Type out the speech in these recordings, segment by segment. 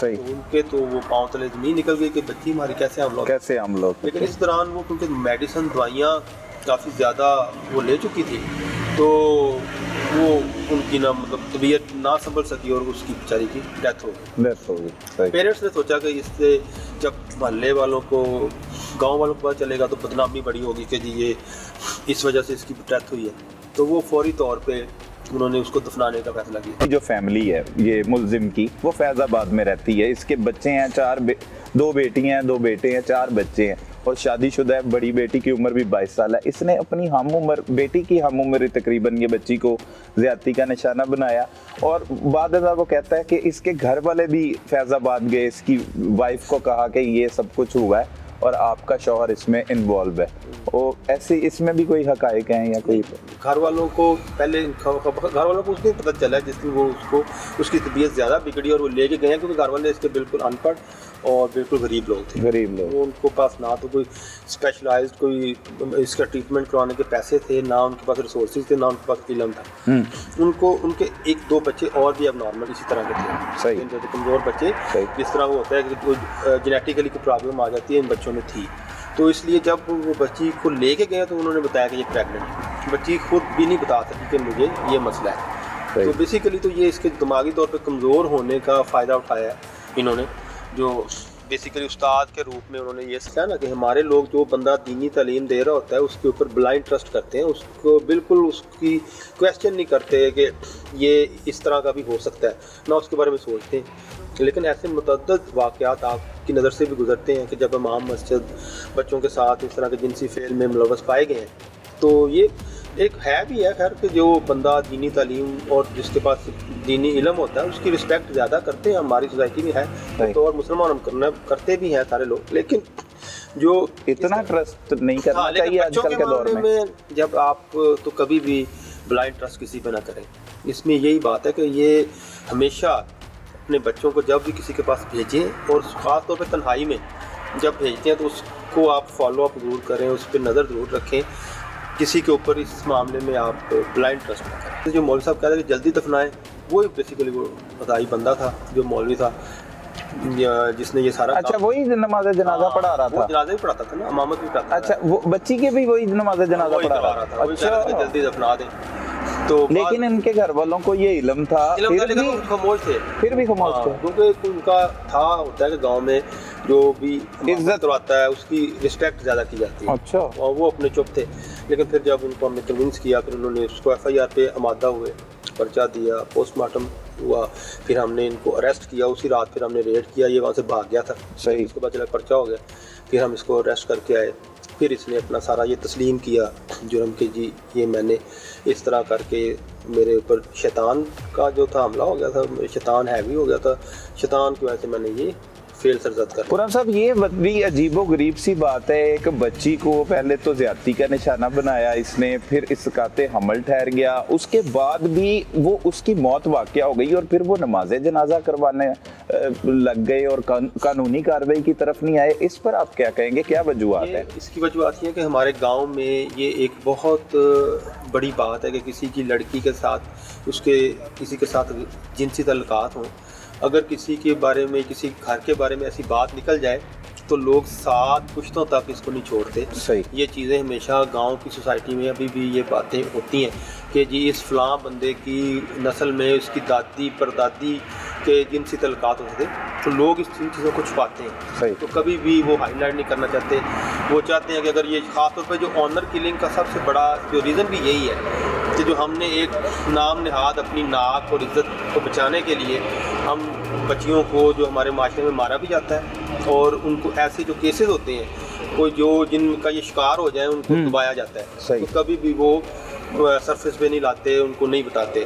صحیح. تو ان کے تو وہ پاؤں تلے زمین نکل گئی کہ بچی ہماری کیسے حملہ ہوتا ہے. کیسے ہم لوگ. لیکن اس دوران وہ کیونکہ میڈیسن دوائیاں کافی زیادہ وہ لے چکی تھی تو وہ ان کی نہ مطلب طبیعت نہ سنبھل سکی اور اس کی بیچاری کی ڈیتھ ہو گئی. پیرنٹس نے سوچا کہ اس سے جب محلے والوں کو گاؤں والوں کو پتہ چلے گا تو بدنامی بڑی ہوگی کہ جی یہ اس وجہ سے اس کی ڈیتھ ہوئی ہے. تو وہ فوری طور پہ انہوں نے اس کو دفنانے کا فیصلہ کیا. جو فیملی ہے یہ ملزم کی وہ فیض آباد میں رہتی ہے. اس کے بچے ہیں 2 بیٹی ہیں 2 بیٹے ہیں 4 بچے ہیں اور شادی شدہ ہے. بڑی بیٹی کی عمر بھی 22 سال ہے. اس نے اپنی ہم عمر بیٹی کی ہم عمر تقریباً یہ بچی کو زیادتی کا نشانہ بنایا اور بعد ازاں وہ کہتا ہے کہ اس کے گھر والے بھی فیض آباد گئے, اس کی وائف کو کہا کہ یہ سب کچھ ہوا ہے اور آپ کا شوہر اس میں انوالو ہے. اور ایسے اس میں بھی کوئی حقائق ہیں یا کوئی گھر والوں کو پہلے گھر والوں کو اس دن پتہ چلا جس دن وہ اس کی طبیعت زیادہ بگڑی اور وہ لے کے گئے ہیں کیونکہ گھر والے اس کے بالکل ان پڑھ اور بالکل غریب لوگ تھے. وہ ان کو پاس نہ تو کوئی اسپیشلائزڈ کوئی اس کا ٹریٹمنٹ کروانے کے پیسے تھے, نہ ان کے پاس ریسورسز تھے, نہ ان کے پاس علم تھا. ان کے 1-2 بچے اور بھی اب نارمل اسی طرح کے تھے, کمزور بچے. جس طرح وہ ہوتا ہے کہ جینیٹیکلی کوئی پرابلم آ جاتی ہے ان بچوں میں تھی. تو اس لیے جب وہ بچی کو لے کے گئے تو انہوں نے بتایا کہ یہ پریگننٹ ہے. بچی خود بھی نہیں بتا سکی کہ مجھے یہ مسئلہ ہے. تو بیسیکلی تو یہ اس کے دماغی طور پہ کمزور ہونے کا فائدہ اٹھایا ہے انہوں نے, جو بیسیکلی استاد کے روپ میں انہوں نے یہ سکھایا نا کہ ہمارے لوگ جو بندہ دینی تعلیم دے رہا ہوتا ہے اس کے اوپر بلائنڈ ٹرسٹ کرتے ہیں, اس کو بالکل اس کی کویسچن نہیں کرتے کہ یہ اس طرح کا بھی ہو سکتا ہے, نہ اس کے بارے میں سوچتے ہیں. لیکن ایسے متعدد واقعات آپ کی نظر سے بھی گزرتے ہیں کہ جب امام مسجد بچوں کے ساتھ اس طرح کے جنسی فعل میں ملوث پائے گئے ہیں. تو یہ ایک ہے بھی ہے خیر کہ جو بندہ دینی تعلیم اور جس کے پاس دینی علم ہوتا ہے اس کی رسپیکٹ زیادہ کرتے ہیں. ہماری سوسائٹی میں ہے تو اور مسلمان ہم کرتے بھی ہیں سارے لوگ, لیکن جو اتنا ٹرسٹ نہیں کرنا چاہیے آج کل کے دور میں. جب آپ تو کبھی بھی بلائنڈ ٹرسٹ کسی پہ نہ کریں. اس میں یہی بات ہے کہ یہ ہمیشہ اپنے بچوں کو جب بھی کسی کے پاس بھیجیں اور خاص طور پہ تنہائی میں جب بھیجتے ہیں تو اس کو آپ فالو اپ ضرور کریں, اس پہ نظر ضرور رکھیں. کسی کے اوپر اس معاملے میں آپ بلائنڈ ٹرسٹ نہ کریں. جو مولوی صاحب کہہ رہے ہیں کہ جلدی دفنائیں, وہ بیسیکلی وہ خدائی بندہ تھا جو مولوی تھا جس نے یہ سارا. اچھا وہی نماز جنازہ پڑھا رہا تھا. وہ جنازہ بھی پڑھاتا تھا نا, امامت بھی پڑھاتا تھا. اچھا وہ بچی کے بھی وہی نماز جنازہ پڑھا رہا تھا. اچھا جلدی دفنا دیں. تو لیکن ان کے گھر والوں کو یہ علم تھا خاموش تھے, پھر بھی خاموش تھے کیونکہ ان کا تھا ہوتا ہے کہ گاؤں میں جو بھی عزت کرواتا ہے اس کی رسپیکٹ زیادہ کی جاتی ہے. اچھا اور وہ اپنے چپ تھے. لیکن پھر جب ان کو ہم نے کنونس کیا پھر انہوں نے اس کو FIR پہ آمادہ ہوئے, پرچہ دیا, پوسٹ مارٹم ہوا, پھر ہم نے ان کو اریسٹ کیا. اسی رات پھر ہم نے ریڈ کیا, یہ وہاں سے بھاگ گیا تھا. صحیح. اس کے بعد چلا پرچہ ہو گیا, پھر ہم اس کو اریسٹ کر کے آئے. پھر اس نے اپنا سارا یہ تسلیم کیا جرم کہ جی یہ میں نے اس طرح کر کے میرے اوپر شیطان کا جو تھا حملہ ہو گیا تھا, شیطان ہیوی ہو گیا تھا, شیطان کی وجہ سے میں نے یہ فیل سرزد کر. قرآن صاحب یہ بھی عجیب و غریب سی بات ہے, ایک بچی کو پہلے تو زیادتی کا نشانہ بنایا اس نے, پھر اسقاط حمل ٹھہر گیا, اس کے بعد بھی وہ اس کی موت واقع ہو گئی اور پھر وہ نماز جنازہ کروانے لگ گئے اور قانونی کارروائی کی طرف نہیں آئے. اس پر آپ کیا کہیں گے, کیا وجوہات ہیں؟ اس کی وجوہات یہ ہے کہ ہمارے گاؤں میں یہ ایک بہت بڑی بات ہے کہ کسی کی لڑکی کے ساتھ کسی کے ساتھ جنسی تعلقات ہوں. اگر کسی کے بارے میں کسی گھر کے بارے میں ایسی بات نکل جائے تو لوگ 7 پشتوں تک اس کو نہیں چھوڑتے. صحیح. یہ چیزیں ہمیشہ گاؤں کی سوسائٹی میں ابھی بھی یہ باتیں ہوتی ہیں کہ جی اس فلاں بندے کی نسل میں اس کی دادی پردادی کے جنسی تعلقات ہوتے تھے, تو لوگ اس چیزوں کو چھپاتے ہیں. صحیح. تو کبھی بھی وہ ہائی لائٹ نہیں کرنا چاہتے. وہ چاہتے ہیں کہ اگر یہ خاص طور پہ جو آنر کلنگ کا سب سے بڑا جو ریزن بھی یہی ہے کہ جو ہم نے ایک نام نہاد اپنی ناک اور عزت کو بچانے کے لیے ہم بچیوں کو جو ہمارے معاشرے میں مارا بھی جاتا ہے اور ان کو ایسے جو کیسز ہوتے ہیں کوئی جو جن کا یہ شکار ہو جائیں ان کو دبایا جاتا ہے. صحیح. تو کبھی بھی وہ سرفیس پہ نہیں لاتے, ان کو نہیں بتاتے.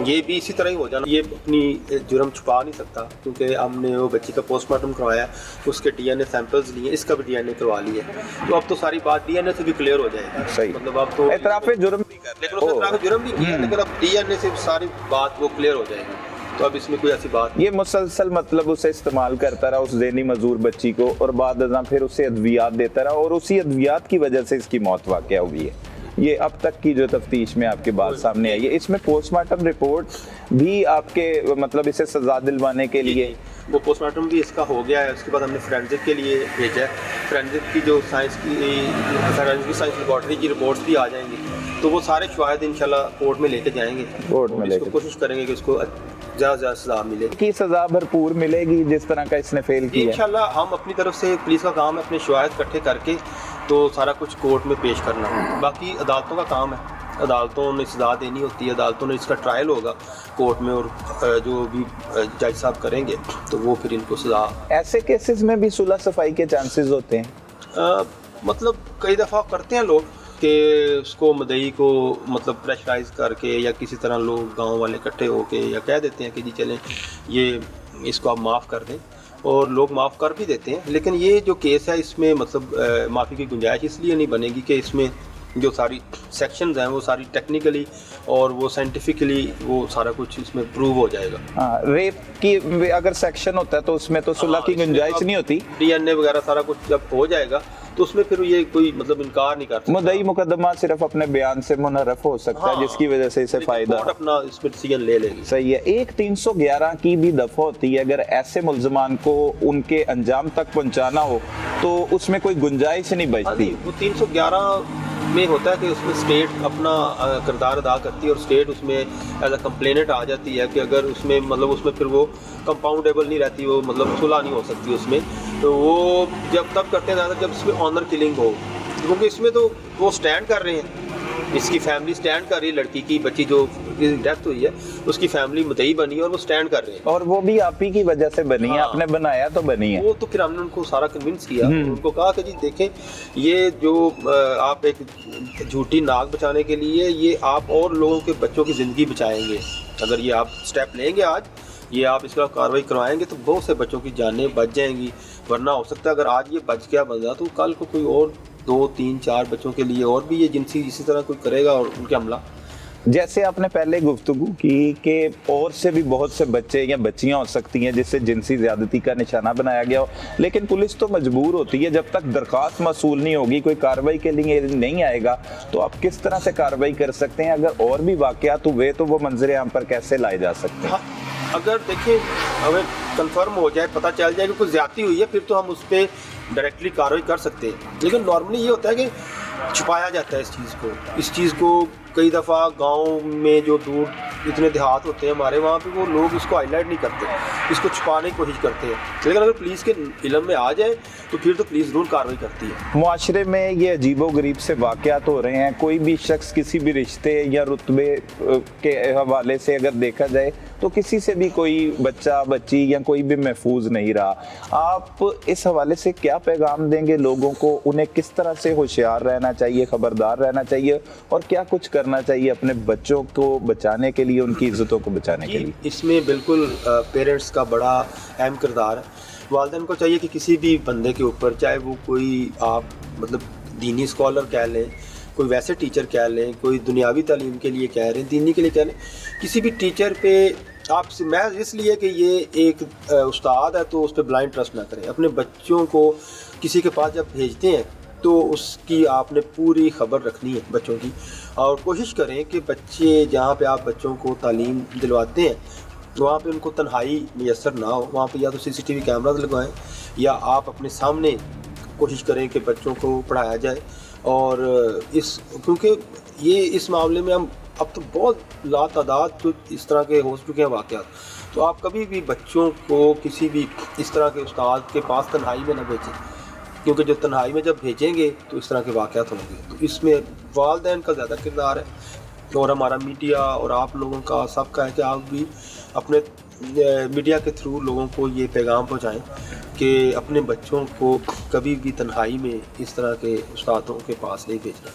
یہ بھی اسی طرح ہی ہو جانا, یہ اپنی جرم چھپا نہیں سکتا کیونکہ ہم نے وہ بچی کا پوسٹ مارٹم کروایا, اس کے DNA سیمپلز لیے, اس کا بھی DNA کروا لیا. تو اب تو ساری بات DNA سے بھی کلیئر ہو جائے گی. صحیح. مطلب اب تو اعتراف جرم بھی کر, لیکن اس نے اعتراف جرم بھی کیا, لیکن اب DNA سے ساری بات وہ کلیئر ہو جائے گی. تو اب اس میں کوئی ایسی بات یہ مسلسل مطلب اسے استعمال کرتا رہا اس ذہنی مزدور بچی کو, اور بعد ازاں پھر اسے ادویات دیتا رہا اور اسی ادویات کی وجہ سے اس کی موت واقع ہوئی ہے. یہ اب تک کی جو تفتیش میں آپ کی بات سامنے آئی ہے، اس میں پوسٹ مارٹم رپورٹ بھی آپ کے مطلب اسے سزا دلوانے کے لیے؟ وہ پوسٹ مارٹم بھی اس کا ہو گیا ہے، اس کے بعد ہم نے فورینزک کے لیے بھیجا ہے. فورینزک کی جو سائنس لیبارٹری کی رپورٹس بھی آ جائیں گی، تو وہ سارے شواہد انشاءاللہ کورٹ میں لے کے جائیں گے. کورٹ میں لے کے کوشش کریں گے کہ اس کو زیادہ سے زیادہ سزا ملے کی سزا بھرپور ملے گی جس طرح کا اس نے فیل کیا ہے. انشاءاللہ ہم اپنی طرف سے، پولیس کا کام ہے اپنے شواہد اکٹھے کر کے تو سارا کچھ کورٹ میں پیش کرنا ہے. باقی عدالتوں کا کام ہے، عدالتوں نے سزا دینی ہوتی ہے، عدالتوں نے اس کا ٹرائل ہوگا کورٹ میں، اور جو بھی جج صاحب کریں گے تو وہ پھر ان کو سزا. ایسے کیسز میں بھی صلح صفائی کے چانسز ہوتے ہیں؟ مطلب کئی دفعہ کرتے ہیں لوگ کہ اس کو مدعی کو مطلب پریشرائز کر کے یا کسی طرح لوگ گاؤں والے اکٹھے ہو کے یا کہہ دیتے ہیں کہ جی چلیں یہ اس کو آپ معاف کر دیں، اور لوگ معاف کر بھی دیتے ہیں. لیکن یہ جو کیس ہے اس میں مطلب معافی کی گنجائش اس لیے نہیں بنے گی کہ اس میں جو ساری سیکشنز ہیں وہ ساری ٹیکنیکلی اور وہ سائنٹیفکلی وہ سارا کچھ اس میں پروو ہو جائے گا. ریپ کی اگر سیکشن ہوتا ہے تو اس میں تو صلح کی گنجائش نہیں ہوتی. ڈی این اے وغیرہ سارا کچھ جب ہو جائے گا تو اس میں پھر یہ کوئی مطلب انکار نہیں کر سکتا. مدعی مقدمہ صرف اپنے بیان سے منحرف ہو سکتا ہے جس کی وجہ سے اسے فائدہ اپنا اس میں ڈیسیژن لے لے گی. صحیح ہے. ایک 311 کی بھی دفعہ ہوتی ہے، اگر ایسے ملزمان کو ان کے انجام تک پہنچانا ہو تو اس میں کوئی گنجائش نہیں بچتی. وہ 311 میں ہوتا ہے کہ اس میں اسٹیٹ اپنا کردار ادا کرتی ہے، اور اسٹیٹ اس میں ایز اے کمپلینٹ آ جاتی ہے کہ اگر اس میں مطلب اس میں پھر وہ کمپاؤنڈیبل نہیں رہتی، وہ مطلب صلح نہیں ہو سکتی اس میں. تو وہ جب تب کرتے ہیں زیادہ جب اس میں آنر کلنگ ہو، کیونکہ اس میں تو وہ سٹینڈ کر رہے ہیں، اس کی فیملی سٹینڈ کر رہی ہے، لڑکی کی بچی جو ڈیتھ ہوئی ہے اس کی فیملی مدعی بنی ہے اور وہ سٹینڈ کر رہے ہیں، اور وہ بھی آپ ہی کی وجہ سے بنی ہے. آپ نے بنایا تو بنی ہے. وہ تو پھر ہم نے ان کو سارا کنونس کیا، ان کو کہا کہ جی دیکھیں یہ جو آپ ایک جھوٹی ناک بچانے کے لیے یہ آپ اور لوگوں کے بچوں کی زندگی بچائیں گے، اگر یہ آپ سٹیپ لیں گے آج، یہ آپ اس کا کارروائی کروائیں گے تو بہت سے بچوں کی جانیں بچ جائیں گی. ورنہ ہو سکتا ہے اگر آج یہ بچ گیا بندہ تو کل کو کوئی اور 2 3 4 بچوں کے لیے اور بھی یہ جنسی اسی طرح کوئی کرے گا اور ان کے حملہ. جیسے آپ نے پہلے گفتگو کی کہ اور سے بھی بہت سے بچے یا بچیاں ہو سکتی ہیں جس سے جنسی زیادتی کا نشانہ بنایا گیا ہو، لیکن پولیس تو مجبور ہوتی ہے جب تک درخواست موصول نہیں ہوگی، کوئی کارروائی کے لیے نہیں آئے گا تو آپ کس طرح سے کارروائی کر سکتے ہیں؟ اگر اور بھی واقعات ہوئے تو وہ منظر عام پر کیسے لائے جا سکتے ہیں؟ اگر دیکھیں ہمیں کنفرم ہو جائے، پتہ چل جائے کہ کوئی زیادتی ہوئی ہے، پھر تو ہم اس پہ ڈائریکٹلی کارروائی کر سکتے ہیں. لیکن نارملی یہ ہوتا ہے کہ چھپایا جاتا ہے اس چیز کو. کئی دفعہ گاؤں میں جو دور اتنے دیہات ہوتے ہیں ہمارے، وہاں پہ وہ لوگ اس کو ہائی لائٹ نہیں کرتے، اس کو چھپانے کی کوشش کرتے ہیں. لیکن اگر پولیس کے علم میں آ جائے تو پھر تو پولیس ضرور کارروائی کرتی ہے. معاشرے میں یہ عجیب و غریب سے واقعات ہو رہے ہیں، کوئی بھی شخص کسی بھی رشتے یا رتبے کے حوالے سے اگر دیکھا جائے تو کسی سے بھی کوئی بچہ بچی یا کوئی بھی محفوظ نہیں رہا. آپ اس حوالے سے کیا پیغام دیں گے لوگوں کو؟ انہیں کس طرح سے ہوشیار رہنا چاہیے، خبردار رہنا چاہیے، اور کیا کچھ کرنا چاہیے اپنے بچوں کو بچانے کے لیے، ان کی عزتوں کو بچانے کے لیے؟ اس میں بالکل پیرنٹس کا بڑا اہم کردار ہے. والدین کو چاہیے کہ کسی بھی بندے کے اوپر، چاہے وہ کوئی آپ مطلب دینی اسکالر کہہ لیں، کوئی ویسے ٹیچر کہہ لیں، کوئی دنیاوی تعلیم کے لیے کہہ رہے ہیں، دینی کے لیے کہہ لیں، کسی بھی ٹیچر پہ آپ سے محض اس لیے کہ یہ ایک استاد ہے تو اس پہ بلائنڈ ٹرسٹ نہ کریں. اپنے بچوں کو کسی کے پاس جب بھیجتے ہیں تو اس کی آپ نے پوری خبر رکھنی ہے بچوں کی، اور کوشش کریں کہ بچے جہاں پہ آپ بچوں کو تعلیم دلواتے ہیں وہاں پہ ان کو تنہائی میسر نہ ہو. وہاں پہ یا تو CCTV کیمراز لگوائیں یا آپ اپنے سامنے کوشش کریں کہ بچوں کو پڑھایا جائے. اور کیونکہ یہ اس معاملے میں ہم اب تو بہت لاتعداد جو اس طرح کے ہو چکے ہیں واقعات، تو آپ کبھی بھی بچوں کو کسی بھی اس طرح کے استاد کے پاس تنہائی میں نہ بھیجیں، کیونکہ جو تنہائی میں جب بھیجیں گے تو اس طرح کے واقعات ہوں گے. تو اس میں والدین کا زیادہ کردار ہے، اور ہمارا میڈیا اور آپ لوگوں کا سب کا ہے کہ آپ بھی اپنے میڈیا کے تھرو لوگوں کو یہ پیغام پہنچائیں کہ اپنے بچوں کو کبھی بھی تنہائی میں اس طرح کے استادوں کے پاس نہیں بھیجنا.